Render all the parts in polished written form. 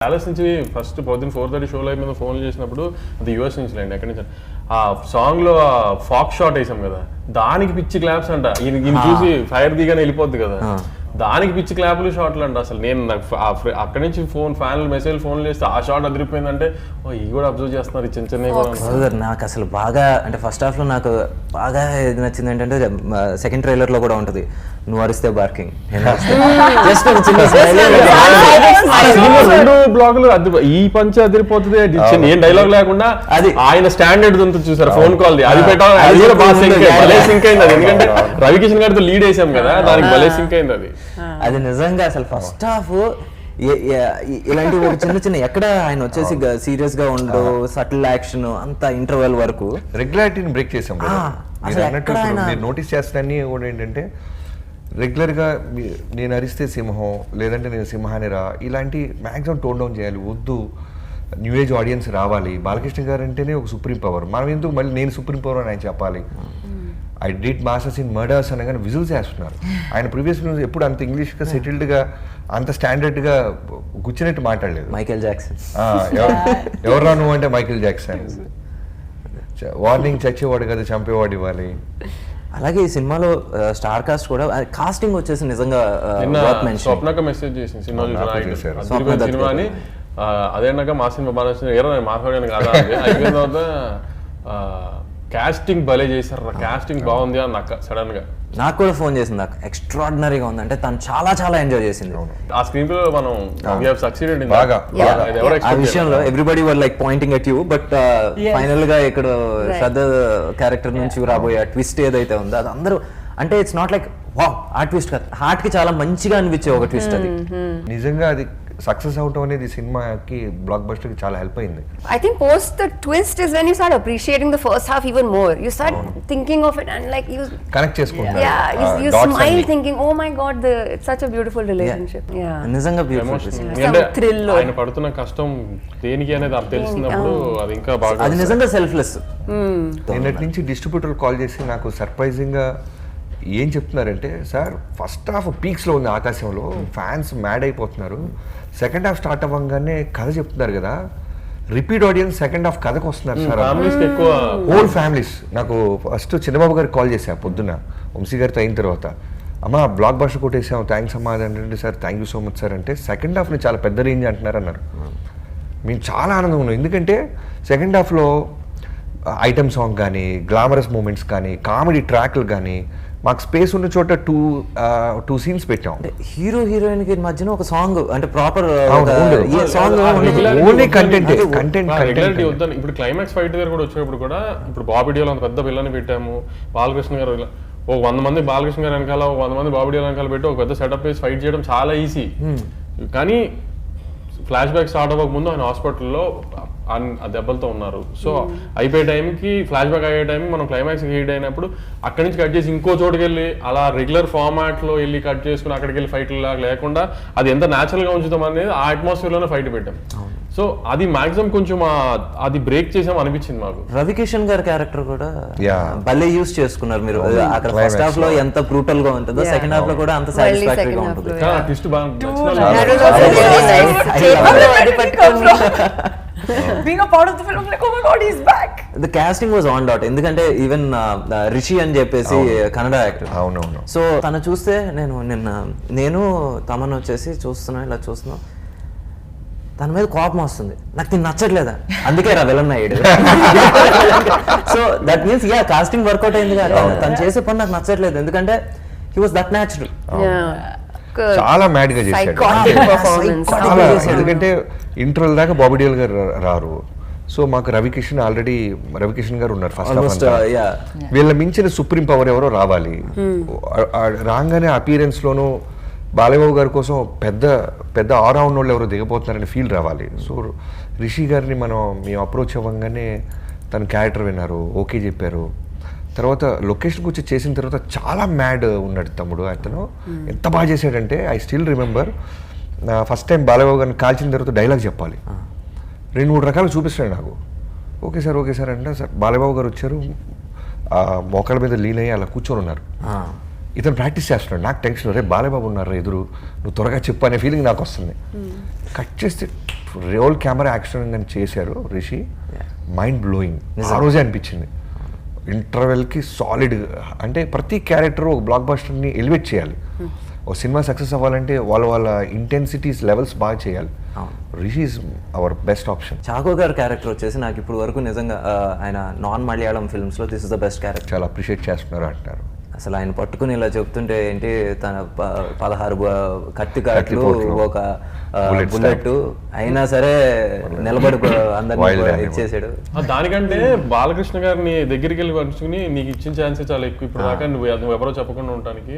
Palace నుంచి first పొద్దున్న 4:30 షోలో అయిపోయింది ఫోన్ చేసినప్పుడు అది యూఎస్ నుంచి లేండి ఎక్కడి నుంచి ఆ సాంగ్ లో ఫాక్ షాట్ వేసాం కదా దానికి పిచ్చి క్లాప్స్ అంట ఈయన చూసి ఫైర్ దిగానే వెళ్ళిపోద్ది కదా దానికి పిచ్చి క్లాపులు షాట్లు అంట అసలు నేను అక్కడి నుంచి ఫోన్ ఫ్యాన్లు మెసేజ్ ఫోన్లు చేస్తే ఆ షాట్ అదిరిపోయిందంటే ఇవి కూడా అబ్జర్వ్ చేస్తున్నారు చిన్న చిన్న. నాకు అసలు బాగా అంటే ఫస్ట్ హాఫ్ లో నాకు బాగా ఏది నచ్చింది ఏంటంటే సెకండ్ ట్రైలర్ లో కూడా ఉంటది నువ్వు అరిస్తే బార్కింగ్ రెండు బ్లాగులు ఈ పంచ అదిరిపోతుంది ఏం డైలాగ్ లేకుండా అది ఆయన స్టాండర్డ్ ఉంటుంది చూసారు ఫోన్ కాల్ అది పెట్టాలి అది కూడా బాగా సింక్ అయింది అది ఎందుకంటే రవికిషన్ గారితో లీడ్ వేసాం కదా దానికి భలే సింక్ అయింది అది. అది నిజంగా అసలు ఫస్ట్ హాఫ్ ఇలాంటి చిన్న చిన్న ఎక్కడ ఆయన వచ్చేసి సీరియస్ గా ఉండడు సటిల్ యాక్షన్ అంత ఇంటర్వెల్ వరకు రెగ్యులారిటీని బ్రేక్ చేసాం మీరు నోటీస్ చేస్తానని కూడా ఏంటంటే రెగ్యులర్ గా నేను అరిస్తే సింహం లేదంటే నేను సింహాన్ని రా ఇలాంటి మ్యాక్సిమం టోన్ డౌన్ చేయాలి వద్దు న్యూ ఏజ్ ఆడియన్స్ రావాలి బాలకృష్ణ గారు అంటేనే ఒక సుప్రీం పవర్ మనం ఎందుకు మళ్ళీ నేను సుప్రీం పవర్ అని ఆయన చెప్పాలి I did masters in murders అనగానే విజువల్స్ వేస్తున్నారు ఆయన ప్రీవియస్ న్యూస్ ఎప్పుడు అంత ఇంగ్లీష్గా సెటిల్డ్గా అంత స్టాండర్డ్గా కూర్చున్నట్టు మాట్లాడలేదు. మైకేల్ జాక్సన్ ఎవరు నువ్వు అంటే మైకేల్ జాక్సన్ వార్నింగ్ చచ్చేవాడు కదా చంపేవాడు ఇవ్వాలి. అలాగే ఈ సినిమాలో స్టార్ కాస్ట్ కూడా కాస్టింగ్ వచ్చేసి నిజంగా స్వప్నక మెసేజ్ చేసింది సినిమా అని అదేనాక మా సినిమా బాగా నచ్చింది ఏరా నేను మాట్లాడాను కదా అయిపోయిన తర్వాత కాస్టింగ్ భలే చేశారు కాస్టింగ్ బాగుంది అని నాకు సడన్ గా నాకు కూడా ఫోన్ చేసింది నాకు ఎక్స్ట్రాడినరీగా ఉంది అంటే తను చాలా చాలా ఎంజాయ్ చేసింది ఆ స్క్రీన్ ప్లే మనం సక్సీడెడ్ బాగా ఆ విషయంలో everybody were like pointing at you but final గా ఇక్కడ శ్రద్ధ క్యారెక్టర్ నుంచి రాబోయే ట్విస్ట్ ఏదైతే ఉందో అది అందరూ అంటే ఇట్స్ నాట్ లైక్ వావ్ ఆ ట్విస్ట్ కాదు హార్ట్ కి చాలా మంచిగా అనిపించే ఒక ట్విస్ట్ అది నిజంగా అది సక్సెస్ అవటం అనేది సినిమాకి బ్లాక్ బస్టర్ కి చాలా హెల్ప్ అయింది. I think post the twist is when you start appreciating the first half even more. You start thinking of it and like you connect చేసుకుంటారు. Yeah, you smile thinking oh my god it's such a beautiful relationship. Yeah. నిజంగా beautiful thrill ఆయన పడుతున్న కష్టం దేనికి అనేది అది తెలిసినప్పుడు అది ఇంకా బాగా అది నిజంగా సెల్ఫ్లెస్. నిన్నటి నుంచి డిస్ట్రిబ్యూటర్ కాల్ చేసి నాకు సర్ప్రైజింగ్ గా ఏం చెప్తున్నారంటే సార్ ఫస్ట్ హాఫ్ పీక్స్లో ఉంది ఆకాశంలో ఫ్యాన్స్ మ్యాడ్ అయిపోతున్నారు సెకండ్ హాఫ్ స్టార్ట్ అవ్వగానే కథ చెప్తున్నారు కదా రిపీట్ ఆడియన్స్ సెకండ్ హాఫ్ కథకు వస్తున్నారు సార్ హోల్ ఫ్యామిలీస్. నాకు ఫస్ట్ చంద్రబాబు గారికి కాల్ చేశాను పొద్దున్న వంశీ గారితో అయిన తర్వాత అమ్మ బ్లాక్ బస్టర్ కొట్టేసాం థ్యాంక్స్ అమ్మా అంటే sir thank you so much sir అంటే సెకండ్ హాఫ్ని చాలా పెద్ద రేంజ్ అంటున్నారు అన్నారు. మేము చాలా ఆనందంగా ఉన్నాం ఎందుకంటే సెకండ్ హాఫ్లో ఐటమ్ సాంగ్ కానీ గ్లామరస్ మూమెంట్స్ కానీ కామెడీ ట్రాక్లు కానీ మాకు స్పేస్ ఉన్న చోట టూ సీన్స్ పెట్టాం. హీరో హీరోయిన్ కి మధ్యన ఒక సాంగ్ అంటే ప్రాపర్ ఓన్లీ కంటెంట్ ఇప్పుడు క్లైమాక్స్ ఫైట్ దగ్గర కూడా వచ్చినప్పుడు కూడా ఇప్పుడు బాబిడియోలో అంత పెద్ద పిల్లని పెట్టాము బాలకృష్ణ గారు ఒక 100 మంది బాలకృష్ణ గారు వెనకాల ఒక 100 మంది బాబిడియోల వెనకాల పెట్టి ఒక పెద్ద సెటప్ వేసి ఫైట్ చేయడం చాలా ఈజీ. కానీ ఫ్లాష్ బ్యాక్ స్టార్ట్ అవ్వక ముందు ఆయన హాస్పిటల్లో ఆ దెబ్బలతో ఉన్నారు. సో అయిపోయే టైంకి ఫ్లాష్ బ్యాక్ అయ్యే టైంకి మనం క్లైమాక్స్ హీట్ అయినప్పుడు అక్కడి నుంచి కట్ చేసి ఇంకో చోటుకి వెళ్ళి అలా రెగ్యులర్ ఫార్మాట్ లో వెళ్ళి కట్ చేసుకుని అక్కడికి వెళ్ళి ఫైట్ లాగా లేకుండా అది ఎంత న్యాచురల్ గా ఉంచుతాం అనేది ఆ అట్మాస్ఫియర్ లోనే ఫైట్ పెట్టాం. సో అది మాక్సిమం కొంచెం అది బ్రేక్ చేసాం అనిపించింది మాకు. రవికిషన్ గారి క్యారెక్టర్ కూడా భలే యూస్ చేసుకున్నారు మీరు అక్కడ ఫస్ట్ హాఫ్ లో ఎంత బ్రూటల్ గా ఉంటుందో సెకండ్ హాఫ్ లో కూడా అంత సాటిస్ఫాక్టరీగా ఉంటుంది. ట్విస్ట్ బాగా being a part of the film like oh my god he's back. The casting was on dot ఎందుకంటే ఈవెన్ రిషి అని చెప్పేసి కన్నడ యాక్టర్ అవునవును. సో తను చూస్తే నేను తమను వచ్చేసి ఇలా చూస్తున్నా తన మీద కోపం వస్తుంది నాకు తిని నచ్చట్లేదా అందుకే రా విలన్ అయ్యాడు. So that means casting work out అయింది కదా తను చేసే పని నాకు నచ్చట్లేదు ఎందుకంటే హీ వాస్ దట్ న్యాచురల్. చాలా మ్యాడ్ గా చేశాడు ఎందుకంటే ఇంటర్వెల్ దాకా బాబిడియోల్ గారు రారు. సో మాకు రవికిషన్ గారు ఉన్నారు ఫస్ట్ వీళ్ళ మించిన సుప్రీం పవర్ ఎవరో రావాలి. రాగానే అపీరెన్స్ లోను బాలయ్యబాబు గారి కోసం పెద్ద పెద్ద ఆల్రౌండ్ వాళ్ళు ఎవరో దిగబోతున్నారని ఫీల్ రావాలి. సో రిషి గారిని మేము అప్రోచ్ అవ్వగానే తన క్యారెక్టర్ విన్నారు ఓకే చెప్పారు. తర్వాత లొకేషన్కి వచ్చి చేసిన తర్వాత చాలా మ్యాడ్ ఉన్నాడు తమ్ముడు అతను ఎంత బాగా చేశాడంటే I still remember first time Balayyababu గారిని కాల్చిన తర్వాత డైలాగ్ చెప్పాలి 2-3 రకాలు చూపిస్తాడు నాకు. ఓకే సార్ అంటే సార్ బాలయ్యబాబు గారు వచ్చారు మోకాళ్ళ మీద లీన్ అయ్యి అలా కూర్చొని ఉన్నారు. ఇతను ప్రాక్టీస్ చేస్తున్నాడు నాకు టెన్షన్ రే బాలయ్యబాబు ఉన్నారు ఎదురు నువ్వు త్వరగా చెప్పు అనే ఫీలింగ్ నాకు వస్తుంది. కట్ చేస్తే రోల్ కెమెరా యాక్షన్ అని చేశారు రిషి, మైండ్ బ్లోయింగ్ ఆ రోజే అనిపించింది. ఇంటర్వెల్కి సాలిడ్, అంటే ప్రతి క్యారెక్టర్ ఒక బ్లాక్ బస్టర్ని ఎలివేట్ చేయాలి. ఒక సినిమా సక్సెస్ అవ్వాలంటే వాళ్ళ ఇంటెన్సిటీస్ లెవెల్స్ బాగా చేయాలి. Rishi is our best option. Chacko గారి క్యారెక్టర్ వచ్చేసి నాకు ఇప్పుడు వరకు నిజంగా ఆయన నాన్ మలయాళం ఫిల్మ్స్లో this is the best character. చాలా అప్రిషియేట్ చేస్తున్నారు అంటున్నారు. అసలు ఆయన పట్టుకుని ఇలా చెప్తుంటే ఏంటి, తన 16 కత్తి కాట్లు, ఒక బుల్లెట్ అయినా సరే నిలబడి అందరినీ ఇచ్చేసాడు. దానికంటే బాలకృష్ణ గారిని దగ్గరికి వెళ్ళి పంచుకుని నీకు ఇచ్చిన ఛాన్సే చాలా ఎక్కువ. ఇప్పుడు దాకా నువ్వు ఎవరో చెప్పకుండా ఉండటానికి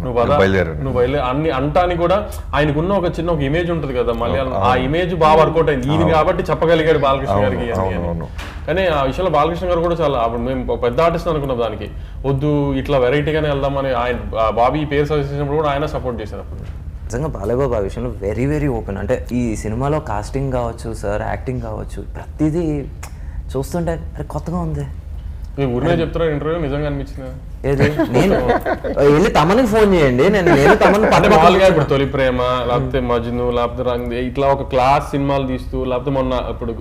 నువ్వు బయలుదేరి అన్ని అంటానికి కూడా ఆయనకున్న ఒక చిన్న ఒక ఇమేజ్ ఉంటుంది కదా మలయాళం, ఆ ఇమేజ్ బాగా వర్కౌట్ అయింది ఈయన కాబట్టి చెప్పగలిగాడు బాలకృష్ణ గారికి. కానీ ఆ విషయంలో బాలకృష్ణ గారు కూడా చాలా, అప్పుడు మేము పెద్ద ఆర్టిస్ట్ అనుకున్నాం దానికి, వద్దు ఇట్లా వెరైటీగానే వెళ్దామని ఆయన బాబీ పేరు సజెస్ట్ చేసినప్పుడు కూడా ఆయన సపోర్ట్ చేశారు. అప్పుడు నిజంగా బాలయ్యబాబు ఆ విషయంలో వెరీ వెరీ ఓపెన్. అంటే ఈ సినిమాలో కాస్టింగ్ కావచ్చు, సార్ యాక్టింగ్ కావచ్చు, ప్రతిదీ చూస్తుంటే అరే కొత్తగా ఉంది. ఊరినే చెప్తారా ఇంటర్వ్యూ నిజంగా అనిపించింది. ఏది నేను వెళ్ళి తమనికి ఫోన్ చేయండి, నేను తమను మామూలుగా ఇప్పుడు తొలి ప్రేమ లేకపోతే మజ్ను లేకపోతే రంగ్ ఇట్లా ఒక క్లాస్ సినిమాలు తీస్తూ, లేకపోతే మొన్న ఇప్పుడు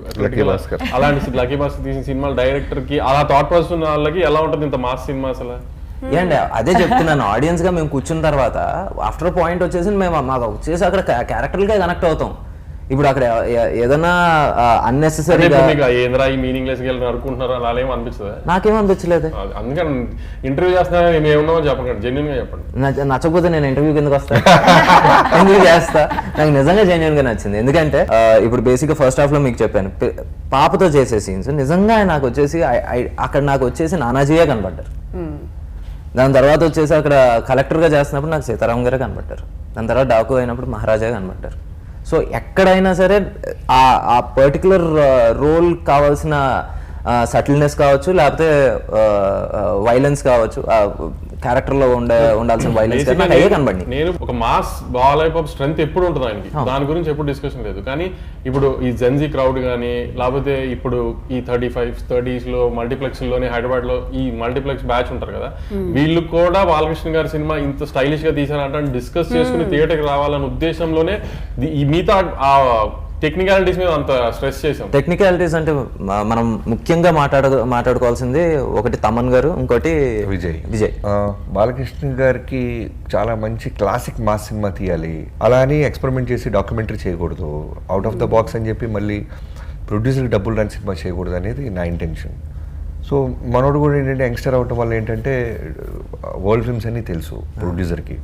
అలాంటి లక్కీ భాస్కర్ తీసిన సినిమాలు డైరెక్టర్ కి అలా థాట్ ప్రాసెస్ ఉన్న వాళ్ళకి ఎలా ఉంటుంది ఇంత మాస్ సినిమా అసలు? ఏండి అదే చెప్తున్నాను, ఆడియన్స్ గా మేము కూర్చున్న తర్వాత ఆఫ్టర్ పాయింట్ వచ్చేసి మేము మాకు వచ్చేసి అక్కడ క్యారెక్టర్గా కనెక్ట్ అవుతాం. ఇప్పుడు అక్కడ ఏదైనా అన్నెసెసరీ మీనింగ్లెస్ అనుకుంటున్నారు అలా ఏమో అనిపిస్తుంది? నాకేమో అనిపించలేదు. అందుకని ఇంటర్వ్యూ చేస్తున్నా ఏమున్నామో చెప్పండి, జెన్యున్ గా చెప్పండి. నచ్చకపోతే నేను ఇంటర్వ్యూకి ఎందుకు వస్తా, ఎందుకు చేస్తా? నాకు నిజంగా జెన్యున్ గా నచ్చింది. ఎందుకంటే ఇప్పుడు బేసిక్ గా ఫస్ట్ హాఫ్ లో మీకు చెప్పాను, పాపతో చేసే సీన్స్ నిజంగా నాకు వచ్చేసి అక్కడ నాకు వచ్చేసి నానాజీయే కనబడ్డారు. దాని తర్వాత వచ్చేసి అక్కడ కలెక్టర్గా చేస్తున్నప్పుడు నాకు సీతారాం గారే కనబడ్డారు. దాని తర్వాత డాకు అయినప్పుడు మహారాజా కనబడ్డారు. సో ఎక్కడైనా సరే ఆ పర్టికులర్ రోల్ కావాల్సిన సటిల్నెస్ కావచ్చు, లేకపోతే వైలెన్స్ కావచ్చు, క్యారెక్టర్ లో ఉండాల్సిన వైలెన్స్ అయ్యే కనబడి. నేను ఒక మాస్ బాలయ్య స్ట్రెంత్ ఎప్పుడు ఉంటుంది ఆయనకి, దాని గురించి ఎప్పుడు డిస్కషన్ లేదు. కానీ ఇప్పుడు ఈ జెన్జీ క్రౌడ్ కానీ, లేకపోతే ఇప్పుడు ఈ 35s 30s లో మల్టీప్లెక్స్ లోనే హైదరాబాద్ లో ఈ మల్టీప్లెక్స్ బ్యాచ్ ఉంటారు కదా, వీళ్ళు కూడా బాలకృష్ణ గారి సినిమా ఇంత స్టైలిష్ గా తీసారంటే డిస్కస్ చేసుకుని థియేటర్కి రావాలనే ఉద్దేశంలోనే ఈ మిగతా టెక్నికాలిటీస్ మీద అంత స్ట్రెస్ చేసాం. టెక్నికాలిటీస్ అంటే మనం ముఖ్యంగా మాట్లాడుకోవాల్సింది ఒకటి తమన్ గారు, ఇంకోటి విజయ్. బాలకృష్ణ గారికి చాలా మంచి క్లాసిక్ మాస్ సినిమా తీయాలి, అలా అని ఎక్స్పెరిమెంట్ చేసి డాక్యుమెంటరీ చేయకూడదు, అవుట్ ఆఫ్ ద బాక్స్ అని చెప్పి మళ్ళీ ప్రొడ్యూసర్కి డబ్బులు రాని సినిమా చేయకూడదు అనేది నా ఇంటెన్షన్. సో మనోడు కూడా ఏంటంటే యంగ్స్టర్ అవటం వల్ల ఏంటంటే వరల్డ్ ఫిల్మ్స్ అన్నీ తెలుసు ప్రొడ్యూసర్కి,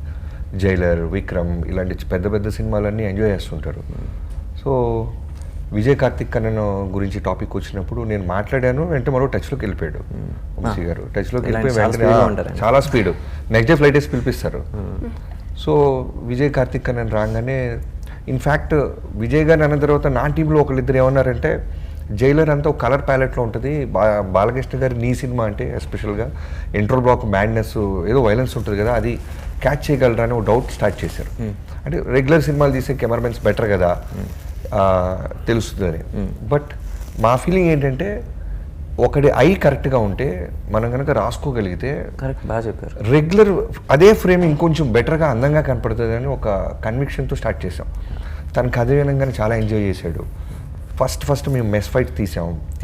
జైలర్, విక్రమ్ ఇలాంటి పెద్ద పెద్ద సినిమాలన్నీ ఎంజాయ్ చేస్తుంటారు. సో విజయ్ కార్తిక్ కన్నన్ గురించి టాపిక్ వచ్చినప్పుడు నేను మాట్లాడాను, వెంటనే మరో టచ్లోకి వెళ్ళిపోయాడు వంశీ గారు. టచ్లోకి వెళ్ళిపోయి వెంటనే చాలా స్పీడ్, నెక్స్ట్ డే ఫ్లైట్ వేసి పిలిపిస్తారు. సో విజయ్ కార్తిక్ కన్నన్ రాగానే, ఇన్ఫ్యాక్ట్ విజయ్ గారిని అన్న తర్వాత నా టీంలో ఒకళ్ళిద్దరు ఏమన్నారంటే, జైలర్ అంతా ఒక కలర్ ప్యాలెట్లో ఉంటుంది, బాలకృష్ణ గారి నీ సినిమా అంటే ఎస్పెషల్గా ఇంట్రో బ్లాక్ మ్యాడ్నెస్ ఏదో వైలెన్స్ ఉంటుంది కదా, అది క్యాచ్ చేయగలరా అని ఒక డౌట్ స్టార్ట్ చేశారు. అంటే రెగ్యులర్ సినిమాలు తీసే కెమెరామెన్స్ బెటర్ కదా తెలుస్తుందని. బట్ మా ఫీలింగ్ ఏంటంటే ఒకటి ఐ కరెక్ట్గా ఉంటే మనం కనుక రాసుకోగలిగితే బాగా చెప్పారు, రెగ్యులర్ అదే ఫ్రేమ్ ఇంకొంచెం బెటర్గా అందంగా కనపడుతుంది అని ఒక కన్విక్షన్తో స్టార్ట్ చేసాం. తనకు అదే విధంగానే చాలా ఎంజాయ్ చేశాడు. ఫస్ట్ మేము మెస్ ఫైట్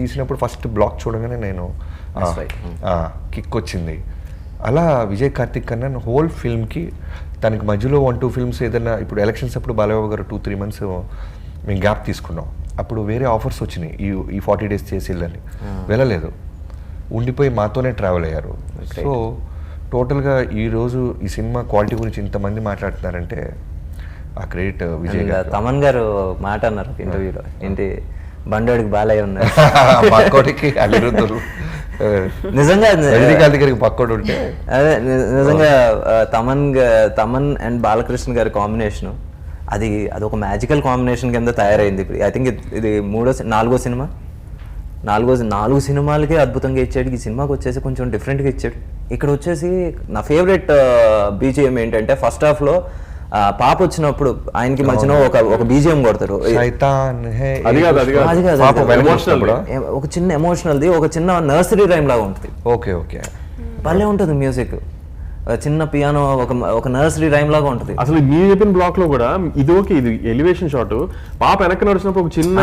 తీసినప్పుడు ఫస్ట్ బ్లాక్ చూడగానే నేను కిక్ వచ్చింది. అలా విజయ్ కార్తిక్ కన్నా హోల్ ఫిల్మ్కి తనకి మధ్యలో 1-2 ఫిల్మ్స్ ఏదైనా, ఇప్పుడు ఎలక్షన్స్ అప్పుడు బాలయ్య గారు 2-3 months మేము గ్యాప్ తీసుకున్నాం. అప్పుడు వేరే ఆఫర్స్ వచ్చినాయి, ఈ 40 days చేసి వెళ్ళని, వెళ్ళలేదు, ఉండిపోయి మాతోనే ట్రావెల్ అయ్యారు. సో టోటల్గా ఈరోజు ఈ సినిమా క్వాలిటీ గురించి ఇంతమంది మాట్లాడుతున్నారంటే ఆ క్రెడిట్ విజయ్ గారు. తమన్ గారు మాట అన్నారు ఇంటర్వ్యూలో, ఏంటి బండోడికి బాలయ్య ఉన్నారు, పక్కోడికి అల్లిరుద్దురు, నిజంగా దగ్గరికి పక్కోడు ఉంటే అదే నిజంగా తమన్ అండ్ బాలకృష్ణ గారి కాంబినేషన్ అది ఒక మ్యాజికల్ కాంబినేషన్ కింద తయారైంది. ఐ థింక్ ఇది 4వ సినిమా, 4 సినిమాలకే అద్భుతంగా ఇచ్చాడు. ఈ సినిమాకి వచ్చేసి కొంచెం డిఫరెంట్గా ఇచ్చాడు. ఇక్కడ వచ్చేసి నా ఫేవరెట్ బీజిఎం ఏంటంటే ఫస్ట్ హాఫ్లో పాప వచ్చినప్పుడు ఆయనకి మధ్యన ఒక బీజిఎం కొడతారు, ఒక చిన్న ఎమోషనల్ది, ఒక చిన్న నర్సరీ రైమ్ లాగా ఉంటుంది. ఓకే ఓకే భలే ఉంటుంది మ్యూజిక్. చిన్న పియానో ఒక నర్సరీ రైమ్ లాగా ఉంటుంది. అసలు మీరు చెప్పిన బ్లాక్ లో కూడా ఇది ఓకే, ఇది ఎలివేషన్ షాట్, పాప వెనక్కి నడిచినప్పుడు ఒక చిన్న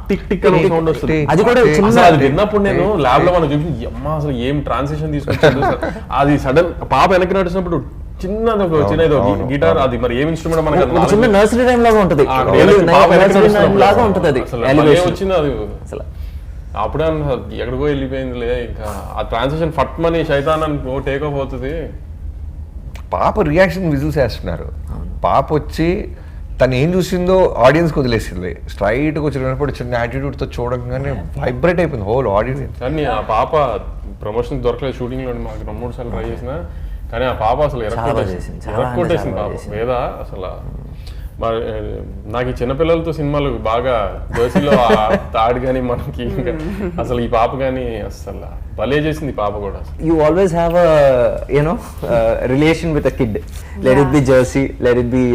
టిక్ టిక్ అని సౌండ్ వస్తుంది. అది కూడా చిన్న, అసలు అది విన్నప్పుడు నేను ల్యాబ్ లో మనం చూసి అమ్మ అసలు ఏం ట్రాన్సిషన్ తీసుకొచ్చాడు అది సడన్ పాప వెనక్కి నడిచినప్పుడు చిన్నది ఒక చిన్న గిటార్, అది మరి ఏం ఇన్స్ట్రుమెంట్ మనకి ఒక చిన్న నర్సరీ రైమ్ లాగా ఉంటుంది, లాగా ఉంటుంది అది వచ్చింది. అది అసలు అప్పుడే ఎక్కడికో వెళ్ళిపోయిందిలే, ఇంకా ఆ ట్రాన్సిషన్ ఫట్ మనీ శైతాన్ అని టేక్ ఆఫ్ అవుతుంది. పాప రియాక్షన్ విజిల్స్ వేస్తున్నారు. పాప వచ్చి తను ఏం చూసిందో ఆడియన్స్కి వదిలేసింది. స్ట్రైట్గా వచ్చినప్పుడు చిన్న యాటిట్యూడ్తో చూడగానే వైబ్రేట్ అయిపోయింది హోల్ ఆడియన్స్. కానీ ఆ పాప ప్రమోషన్ దొరకలేదు, షూటింగ్ లో మాకు 2-3 సార్లు ట్రై చేసిన, కానీ ఆ పాప అసలు ఎరక్కొట్టేసింది పాప వేద. అసలు మరి నాకు ఈ చిన్నపిల్లలతో సినిమాలు బాగా దోశలో తాడు కానీ మనకి ఇంకా అసలు ఈ పాప కానీ అసలు భలే చేసింది పాప కూడా. You always have relation with a kid, let it be Jersey, let it be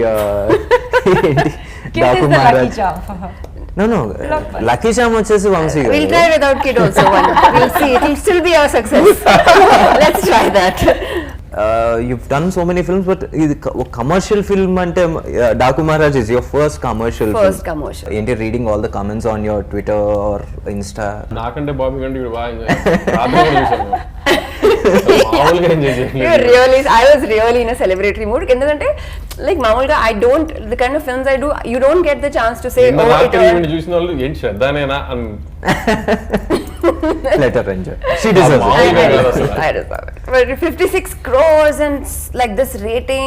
Daaku Maharaj. No, Lucky Charm వచ్చేసి Vamsi. We'll try without kid also. We'll see. It will still be our success. Let's try that. You've done so many films, but ఇది commercial film అంటే Daaku Maharaj is your first commercial First film. commercial. ఏంటి reading all the comments on your Twitter or Insta? నాకంటే బాబీ కంటే ఇప్పుడు బాగా మామూలుగా enjoy Really, I was really in a celebratory mood. ఎందుకంటే like మామూలుగా I don't, the kind of films I do, you don't get the chance to say చూసిన వాళ్ళు ఏంటి శ్రద్ధనేనా అని. Let her enjoy. She deserves it. I deserve it. But 56 crores and like this rating.